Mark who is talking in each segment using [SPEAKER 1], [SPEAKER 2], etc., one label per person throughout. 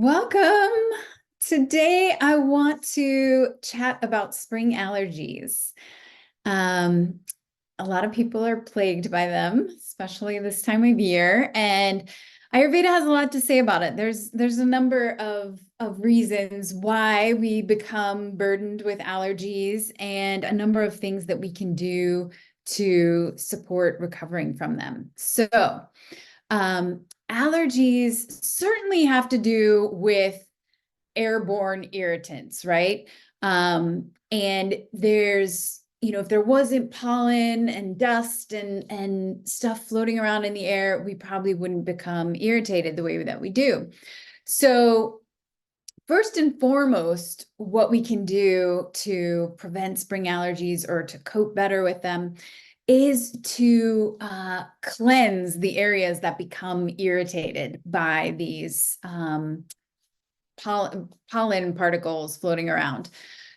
[SPEAKER 1] Welcome. Today, I want to chat about spring allergies. Um, a lot of people are plagued by them, especially this time of year, and Ayurveda has a lot to say about it. There's a number of reasons why we become burdened with allergies and a number of things that we can do to support recovering from them. Allergies certainly have to do with airborne irritants, right? And if there wasn't pollen and dust and stuff floating around in the air, we probably wouldn't become irritated the way that we do. So first and foremost, what we can do to prevent spring allergies or to cope better with them is to cleanse the areas that become irritated by these pollen particles floating around.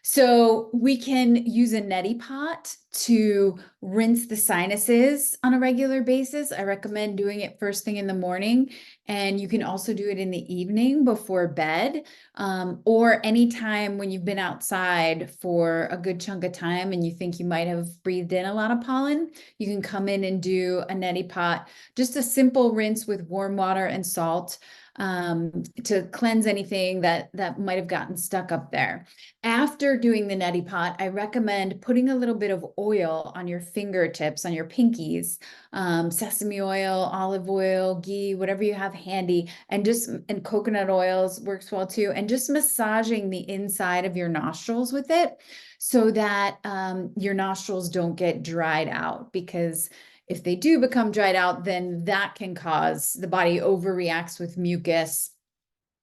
[SPEAKER 1] So we can use a neti pot to rinse the sinuses on a regular basis. I recommend doing it first thing in the morning, and you can also do it in the evening before bed, or anytime when you've been outside for a good chunk of time and you think you might have breathed in a lot of pollen. You can come in and do a neti pot, just a simple rinse with warm water and salt, to cleanse anything that might have gotten stuck up there. After doing the neti pot, I recommend putting a little bit of oil on your fingertips, on your pinkies, sesame oil, olive oil, ghee, whatever you have handy, and coconut oils works well too, and just massaging the inside of your nostrils with it so that your nostrils don't get dried out, because if they do become dried out, then that can cause the body overreacts with mucus,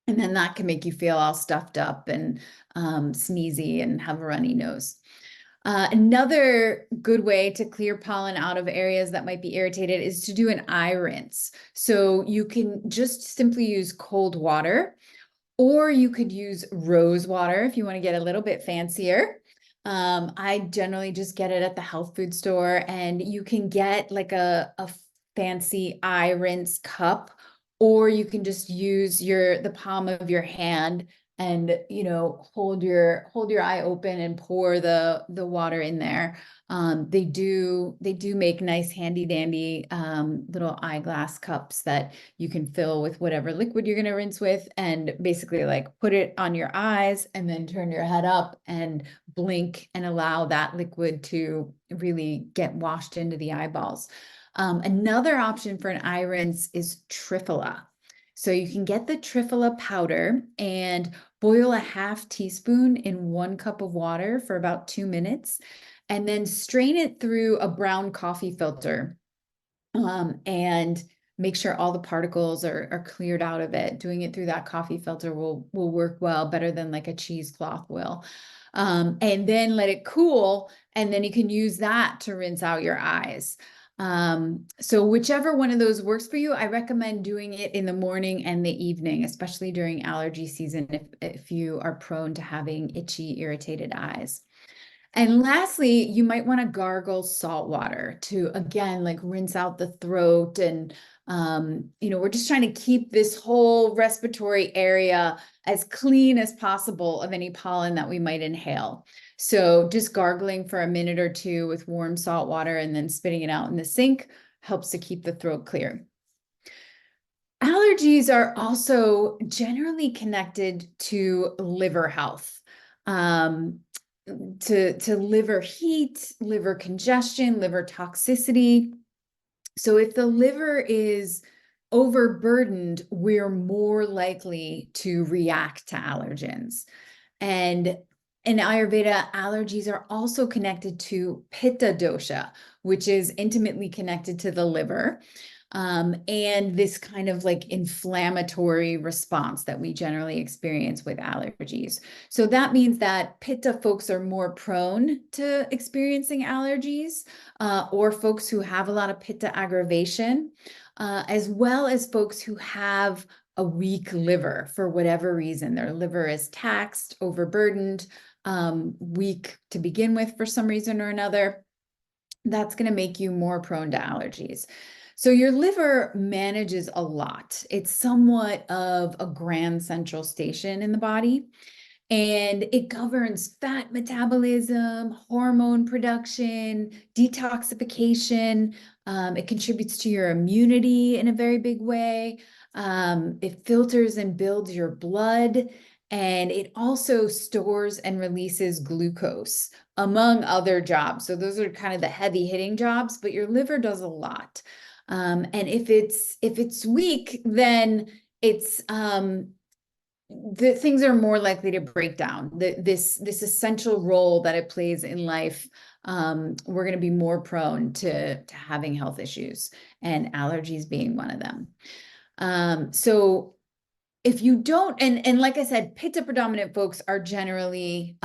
[SPEAKER 1] and then that can make you feel all stuffed up and sneezy and have a runny nose. Another good way to clear pollen out of areas that might be irritated is to do an eye rinse. So you can just simply use cold water, or you could use rose water if you want to get a little bit fancier. I generally just get it at the health food store, and you can get like a fancy eye rinse cup, or you can just use the palm of your hand and hold your eye open and pour the water in there. They do make nice handy dandy little eyeglass cups that you can fill with whatever liquid you're going to rinse with, and basically like put it on your eyes and then turn your head up and blink and allow that liquid to really get washed into the eyeballs. Another option for an eye rinse is triphala. So you can get the triphala powder and boil a half teaspoon in 1 cup of water for about 2 minutes, and then strain it through a brown coffee filter, and make sure all the particles are cleared out of it. Doing it through that coffee filter will work well, better than like a cheesecloth will. And then let it cool, and then you can use that to rinse out your eyes. So whichever one of those works for you, I recommend doing it in the morning and the evening, especially during allergy season, if you are prone to having itchy, irritated eyes. And lastly, you might want to gargle salt water to, again, like rinse out the throat. And, we're just trying to keep this whole respiratory area as clean as possible of any pollen that we might inhale. So just gargling for a minute or two with warm salt water and then spitting it out in the sink helps to keep the throat clear. Allergies are also generally connected to liver health. To liver heat, liver congestion, liver toxicity. So if the liver is overburdened, we're more likely to react to allergens. And in Ayurveda, allergies are also connected to Pitta dosha, which is intimately connected to the liver. And this kind of like inflammatory response that we generally experience with allergies. So that means that Pitta folks are more prone to experiencing allergies, or folks who have a lot of Pitta aggravation, as well as folks who have a weak liver for whatever reason. Their liver is taxed, overburdened, weak to begin with for some reason or another. That's going to make you more prone to allergies. So your liver manages a lot. It's somewhat of a grand central station in the body, and it governs fat metabolism, hormone production, detoxification. It contributes to your immunity in a very big way. It filters and builds your blood, and it also stores and releases glucose, among other jobs. So those are kind of the heavy hitting jobs, but your liver does a lot. And if it's weak, then it's the things are more likely to break down. This essential role that it plays in life, we're going to be more prone to having health issues, and allergies being one of them. So if you don't, and like I said, pitta predominant folks are generally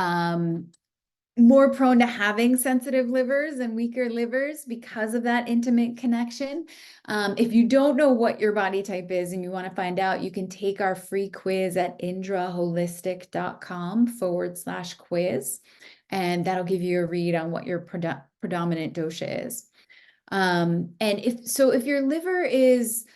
[SPEAKER 1] more prone to having sensitive livers and weaker livers because of that intimate connection. If you don't know what your body type is and you want to find out, you can take our free quiz at indraholistic.com/quiz, and that'll give you a read on what your predominant dosha is. And if your liver is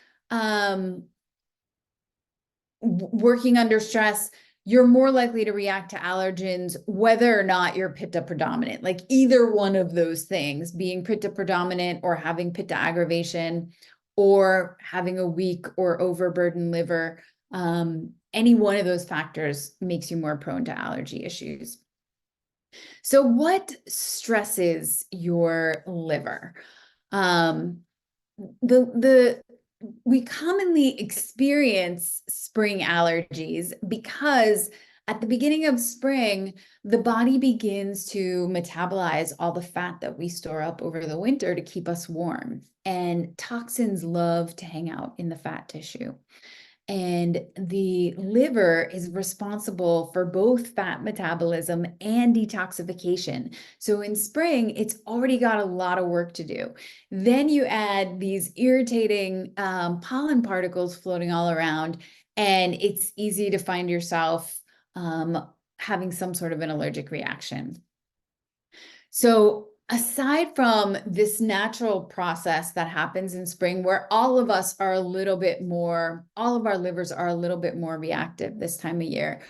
[SPEAKER 1] working under stress, you're more likely to react to allergens, whether or not you're pitta predominant. Like either one of those things, being pitta predominant or having pitta aggravation or having a weak or overburdened liver, any one of those factors makes you more prone to allergy issues. So what stresses your liver? We commonly experience spring allergies because at the beginning of spring, the body begins to metabolize all the fat that we store up over the winter to keep us warm. And toxins love to hang out in the fat tissue. And the liver is responsible for both fat metabolism and detoxification. So in spring, it's already got a lot of work to do. Then you add these irritating pollen particles floating all around, and it's easy to find yourself having some sort of an allergic reaction. So aside from this natural process that happens in spring, where all of us are a little bit more, all of our livers are a little bit more reactive this time of year.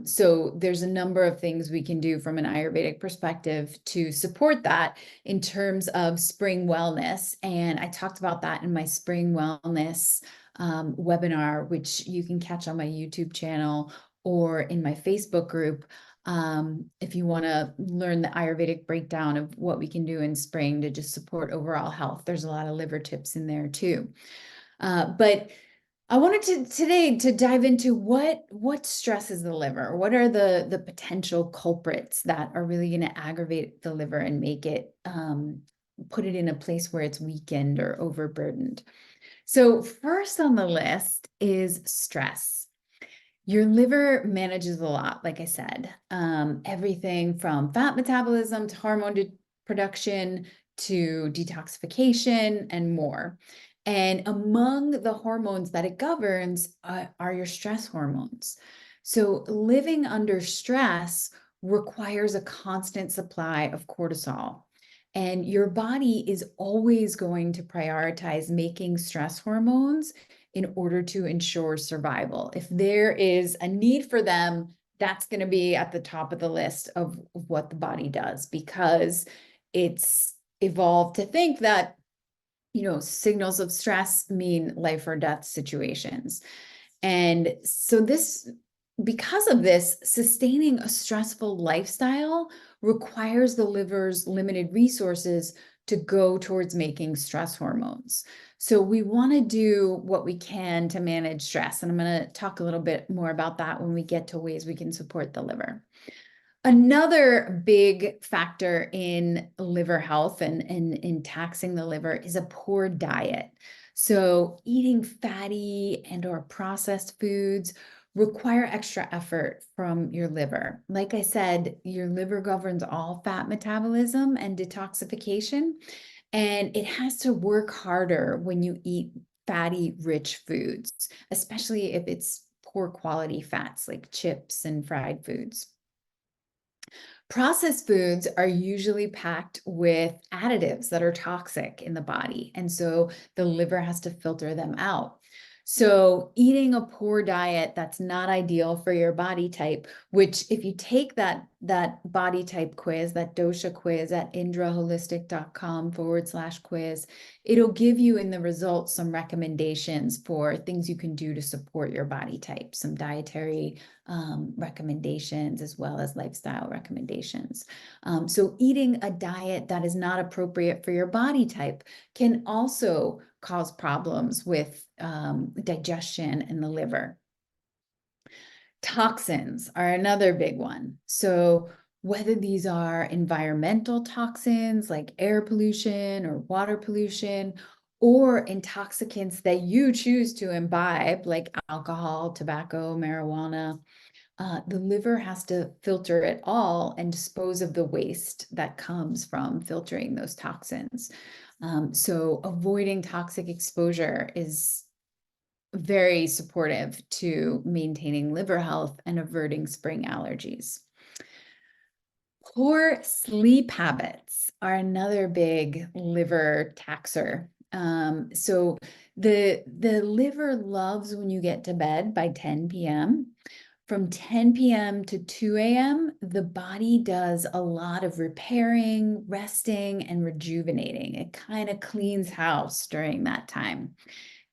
[SPEAKER 1] So there's a number of things we can do from an Ayurvedic perspective to support that in terms of spring wellness. And I talked about that in my spring wellness webinar, which you can catch on my YouTube channel or in my Facebook group. If you want to learn the Ayurvedic breakdown of what we can do in spring to just support overall health, there's a lot of liver tips in there too. But I wanted today to dive into what stresses the liver. What are the potential culprits that are really going to aggravate the liver and make it put it in a place where it's weakened or overburdened? So first on the list is stress. Your liver manages a lot, like I said, everything from fat metabolism to hormone production to detoxification and more. And among the hormones that it governs are your stress hormones. So living under stress requires a constant supply of cortisol. And your body is always going to prioritize making stress hormones in order to ensure survival. If there is a need for them, that's going to be at the top of the list of what the body does, because it's evolved to think that, signals of stress mean life or death situations. And so because of this, sustaining a stressful lifestyle requires the liver's limited resources to go towards making stress hormones. So we want to do what we can to manage stress. And I'm going to talk a little bit more about that when we get to ways we can support the liver. Another big factor in liver health and in taxing the liver is a poor diet. So eating fatty and or processed foods require extra effort from your liver. Like I said, your liver governs all fat metabolism and detoxification, and it has to work harder when you eat fatty, rich foods, especially if it's poor quality fats like chips and fried foods. Processed foods are usually packed with additives that are toxic in the body, and so the liver has to filter them out. So eating a poor diet that's not ideal for your body type, which if you take that body type quiz, that DOSHA quiz at indraholistic.com/quiz, it'll give you in the results some recommendations for things you can do to support your body type, some dietary recommendations as well as lifestyle recommendations. So eating a diet that is not appropriate for your body type can also cause problems with digestion in the liver. Toxins are another big one. So whether these are environmental toxins like air pollution or water pollution, or intoxicants that you choose to imbibe like alcohol, tobacco, marijuana, the liver has to filter it all and dispose of the waste that comes from filtering those toxins. So avoiding toxic exposure is very supportive to maintaining liver health and averting spring allergies. Poor sleep habits are another big liver taxer. So the liver loves when you get to bed by 10 p.m. From 10 p.m. to 2 a.m., the body does a lot of repairing, resting, and rejuvenating. It kind of cleans house during that time.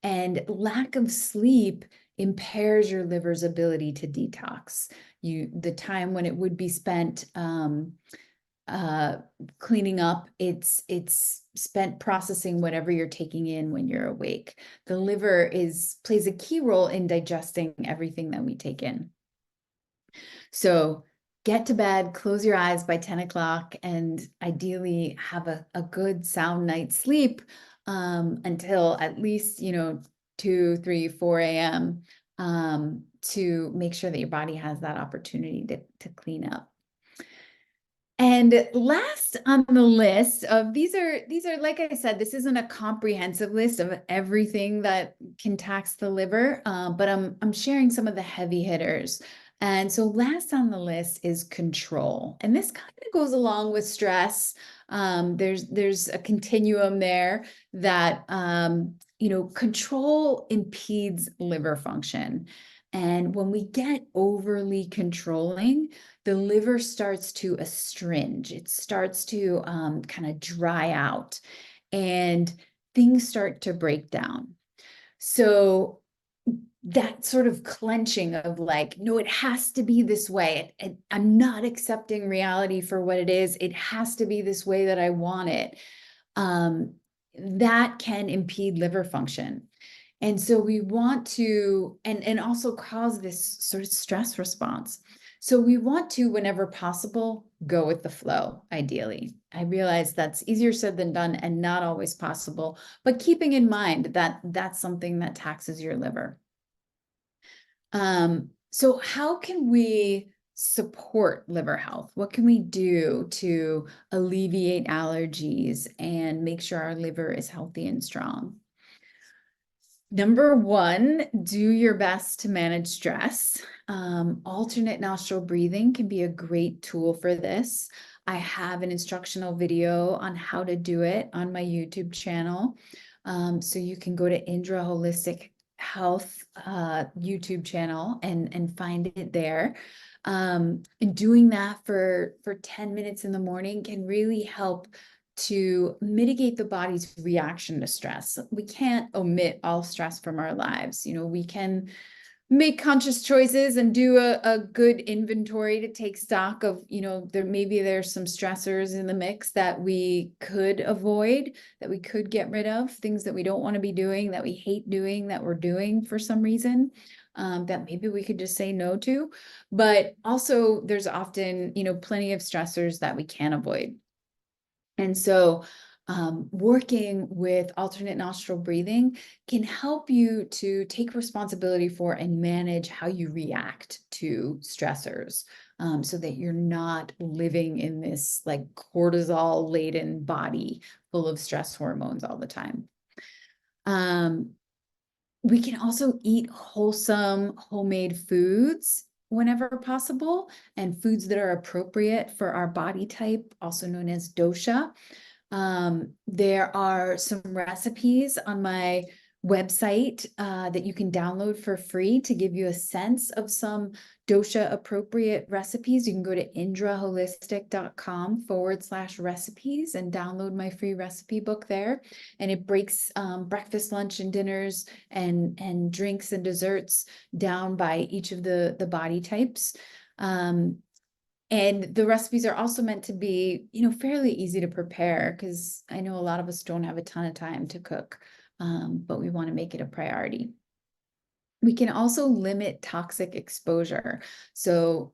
[SPEAKER 1] And lack of sleep impairs your liver's ability to detox. The time when it would be spent cleaning up, it's spent processing whatever you're taking in when you're awake. The liver plays a key role in digesting everything that we take in. So get to bed, close your eyes by 10 o'clock, and ideally have a good sound night's sleep until at least, 2, 3, 4 a.m. To make sure that your body has that opportunity to clean up. And last on the list of these are like I said, this isn't a comprehensive list of everything that can tax the liver, but I'm sharing some of the heavy hitters. And so last on the list is control, and this kind of goes along with stress. There's a continuum there that control impedes liver function, and when we get overly controlling, the liver starts to astringe. It starts to kind of dry out, and things start to break down. So that sort of clenching of like, no, it has to be this way. I'm not accepting reality for what it is. It has to be this way that I want it. That can impede liver function. And so we want to, and also cause this sort of stress response. So we want to, whenever possible, go with the flow, ideally. I realize that's easier said than done and not always possible, but keeping in mind that that's something that taxes your liver. So how can we support liver health? What can we do to alleviate allergies and make sure our liver is healthy and strong? Number one, do your best to manage stress. Alternate nostril breathing can be a great tool for this. I have an instructional video on how to do it on my YouTube channel. So you can go to Indra Holistic Health YouTube channel and find it there. And doing that for 10 minutes in the morning can really help to mitigate the body's reaction to stress. We can't omit all stress from our lives. We can make conscious choices and do a good inventory to take stock of, there's some stressors in the mix that we could avoid, that we could get rid of, things that we don't want to be doing, that we hate doing, that we're doing for some reason. That maybe we could just say no to. But also there's often, plenty of stressors that we can avoid. And so working with alternate nostril breathing can help you to take responsibility for and manage how you react to stressors, so that you're not living in this like cortisol-laden body full of stress hormones all the time. We can also eat wholesome homemade foods whenever possible, and foods that are appropriate for our body type, also known as dosha. There are some recipes on my website that you can download for free to give you a sense of some dosha appropriate recipes. You can go to indraholistic.com/recipes and download my free recipe book there. And it breaks breakfast, lunch, and dinners and drinks and desserts down by each of the body types. And the recipes are also meant to be, fairly easy to prepare, because I know a lot of us don't have a ton of time to cook, but we want to make it a priority. We can also limit toxic exposure. So,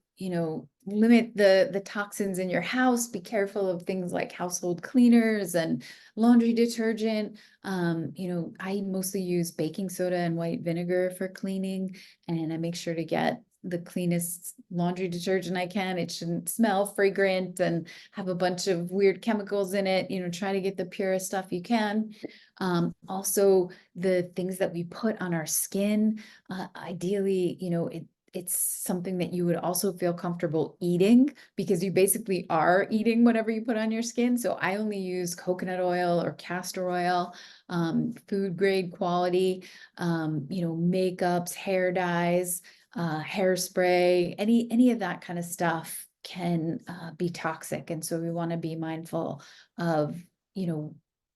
[SPEAKER 1] limit the toxins in your house. Be careful of things like household cleaners and laundry detergent. I mostly use baking soda and white vinegar for cleaning, and I make sure to get the cleanest laundry detergent I can. It shouldn't smell fragrant and have a bunch of weird chemicals in it. Try to get the purest stuff you can. Also, the things that we put on our skin, ideally, it's something that you would also feel comfortable eating, because you basically are eating whatever you put on your skin. So I only use coconut oil or castor oil, food grade quality, makeups, hair dyes, hairspray, any of that kind of stuff can be toxic. And so we want to be mindful of,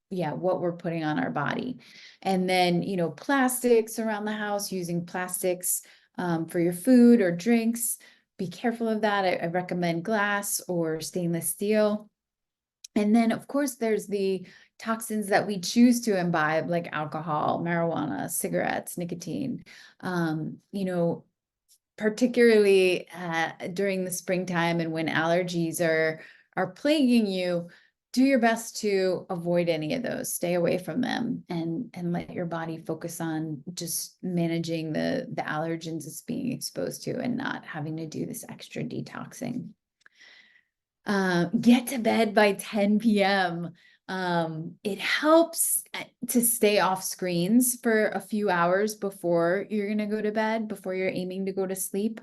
[SPEAKER 1] what we're putting on our body. And then, plastics around the house, using plastics for your food or drinks. Be careful of that. I recommend glass or stainless steel. And then, of course, there's the toxins that we choose to imbibe, like alcohol, marijuana, cigarettes, nicotine. Particularly during the springtime and when allergies are plaguing you, do your best to avoid any of those. Stay away from them, and let your body focus on just managing the allergens it's being exposed to, and not having to do this extra detoxing. Get to bed by 10 p.m. It helps to stay off screens for a few hours before you're going to go to bed, before you're aiming to go to sleep.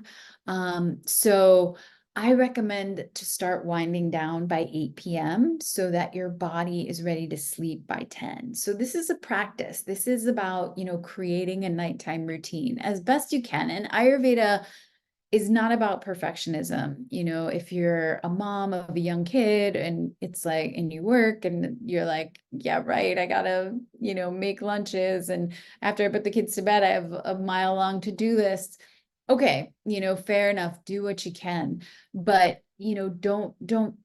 [SPEAKER 1] So I recommend to start winding down by 8 p.m. so that your body is ready to sleep by 10. So this is a practice. This is about, creating a nighttime routine as best you can. And Ayurveda is not about perfectionism. If you're a mom of a young kid and it's like, and you work and you're like, yeah, right, I gotta, make lunches. And after I put the kids to bed, I have a mile-long to-do list. Okay, fair enough, do what you can. But, don't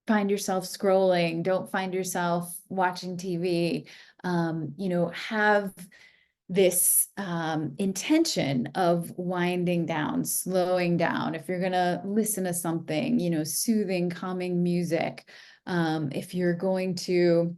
[SPEAKER 1] find yourself scrolling, don't find yourself watching TV. Have this intention of winding down, slowing down. If you're going to listen to something, soothing, calming music, if you're going to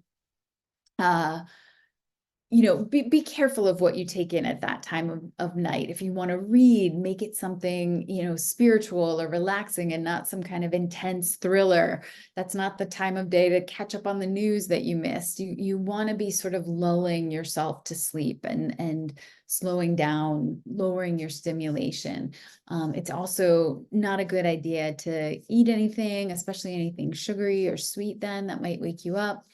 [SPEAKER 1] be careful of what you take in at that time of night. If you want to read, make it something, spiritual or relaxing, and not some kind of intense thriller. That's not the time of day to catch up on the news that you missed. You want to be sort of lulling yourself to sleep and slowing down, lowering your stimulation. It's also not a good idea to eat anything, especially anything sugary or sweet, then that might wake you up.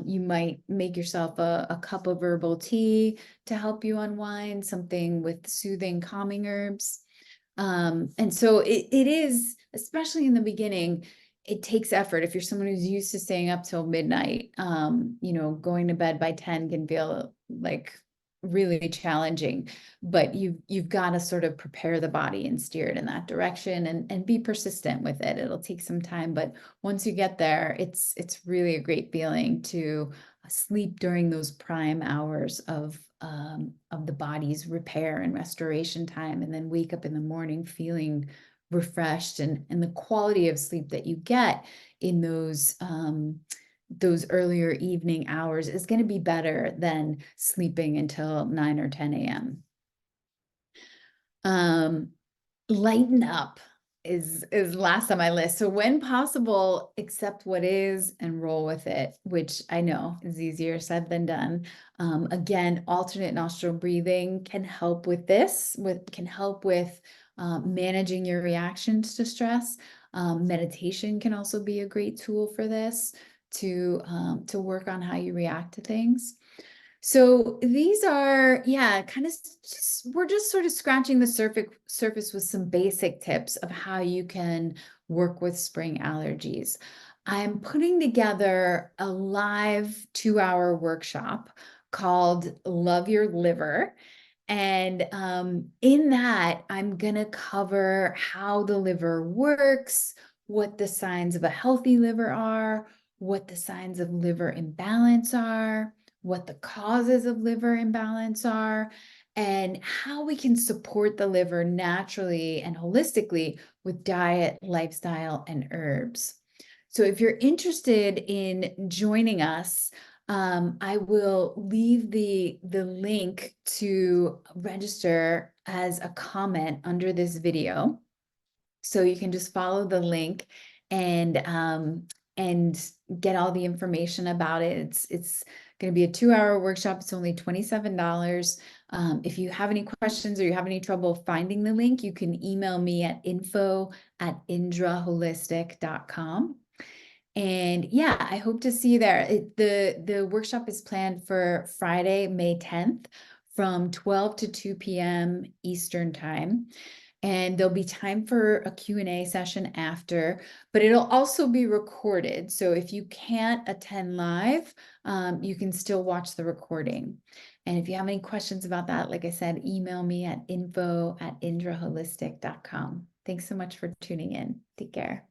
[SPEAKER 1] You might make yourself a cup of herbal tea to help you unwind, something with soothing, calming herbs. And so it is, especially in the beginning, it takes effort. If you're someone who's used to staying up till midnight, going to bed by 10 can feel like really challenging, but you've got to sort of prepare the body and steer it in that direction, and be persistent with it. It'll take some time, but once you get there, it's really a great feeling to sleep during those prime hours of the body's repair and restoration time, and then wake up in the morning feeling refreshed, and the quality of sleep that you get in those earlier evening hours is going to be better than sleeping until 9 or 10 a.m. Lighten up. is last on my list. So when possible, accept what is and roll with it, which I know is easier said than done. Again, alternate nostril breathing can help with this, can help with managing your reactions to stress. Meditation can also be a great tool for this to work on how you react to things. So these are, yeah, kind of just, we're just sort of scratching the surface with some basic tips of how you can work with spring allergies. I'm putting together a live 2-hour workshop called Love Your Liver. And in that, I'm going to cover how the liver works, what the signs of a healthy liver are, what the signs of liver imbalance are, what the causes of liver imbalance are, and how we can support the liver naturally and holistically with diet, lifestyle, and herbs. So if you're interested in joining us, I will leave the link to register as a comment under this video. So you can just follow the link and get all the information about it. It's going to be a 2-hour workshop. It's only $27. If you have any questions or you have any trouble finding the link, you can email me at info@indraholistic.com. And yeah, I hope to see you there. The workshop is planned for Friday, May 10th from 12 to 2 p.m. Eastern time. And there'll be time for a Q&A session after, but it'll also be recorded. So if you can't attend live, you can still watch the recording. And if you have any questions about that, like I said, email me at info@indraholistic.com. Thanks so much for tuning in. Take care.